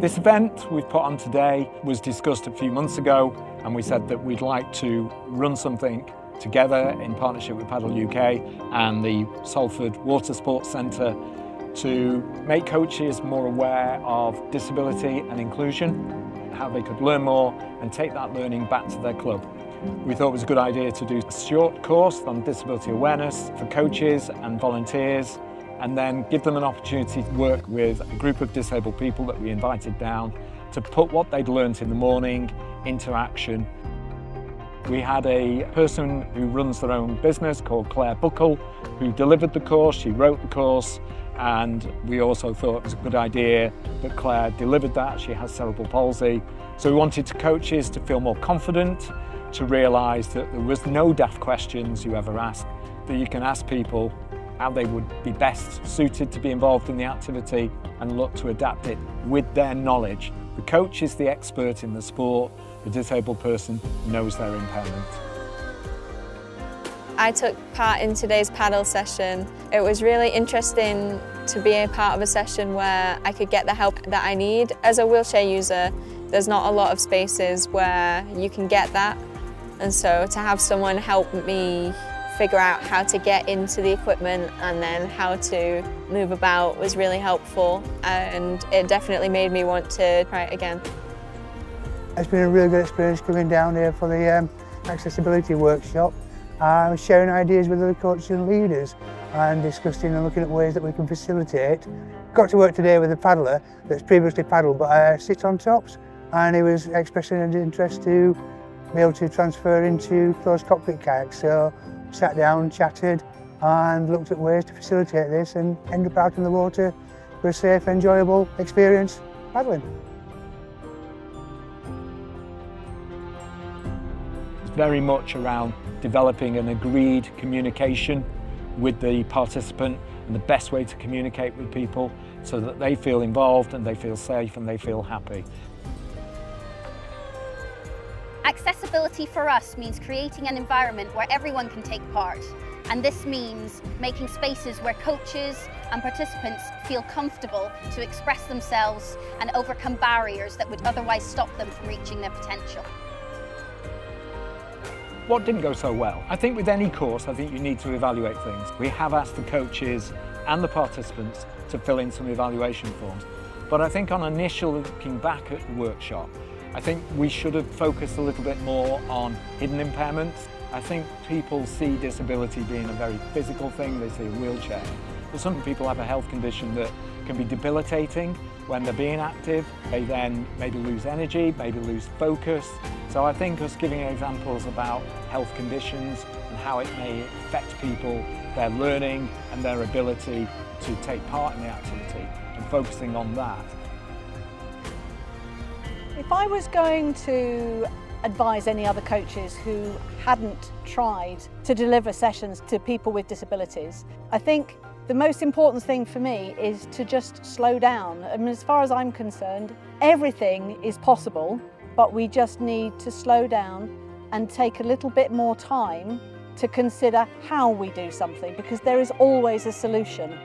This event we've put on today was discussed a few months ago, and we said that we'd like to run something together in partnership with Paddle UK and the Salford Watersports Centre to make coaches more aware of disability and inclusion, how they could learn more and take that learning back to their club. We thought it was a good idea to do a short course on disability awareness for coaches and volunteers, and then give them an opportunity to work with a group of disabled people that we invited down to put what they'd learnt in the morning into action. We had a person who runs their own business called Claire Buckle who delivered the course. She wrote the course, and we also thought it was a good idea that Claire delivered that. She has cerebral palsy. So we wanted coaches to feel more confident, to realise that there was no daft questions you ever ask, that you can ask people how they would be best suited to be involved in the activity and look to adapt it with their knowledge. The coach is the expert in the sport, the disabled person knows their impairment. I took part in today's paddle session. It was really interesting to be a part of a session where I could get the help that I need. As a wheelchair user, there's not a lot of spaces where you can get that. And so to have someone help me figure out how to get into the equipment and then how to move about was really helpful, and it definitely made me want to try it again. It's been a really good experience coming down here for the accessibility workshop. Sharing ideas with other coaches and leaders and discussing and looking at ways that we can facilitate. Got to work today with a paddler that's previously paddled but sits on tops, and he was expressing an interest to be able to transfer into closed cockpit kayaks. So sat down, chatted and looked at ways to facilitate this and end up out in the water for a safe, enjoyable experience paddling. It's very much around developing an agreed communication with the participant and the best way to communicate with people so that they feel involved and they feel safe and they feel happy. Accessibility for us means creating an environment where everyone can take part, and this means making spaces where coaches and participants feel comfortable to express themselves and overcome barriers that would otherwise stop them from reaching their potential. What didn't go so well? I think with any course, I think you need to evaluate things. We have asked the coaches and the participants to fill in some evaluation forms, but I think on initial looking back at the workshop, I think we should have focused a little bit more on hidden impairments. I think people see disability being a very physical thing. They see a wheelchair. But some people have a health condition that can be debilitating when they're being active. They then maybe lose energy, maybe lose focus. So I think us giving examples about health conditions and how it may affect people, their learning and their ability to take part in the activity, and focusing on that. If I was going to advise any other coaches who hadn't tried to deliver sessions to people with disabilities, I think the most important thing for me is to just slow down. I mean, as far as I'm concerned, everything is possible, but we just need to slow down and take a little bit more time to consider how we do something, because there is always a solution.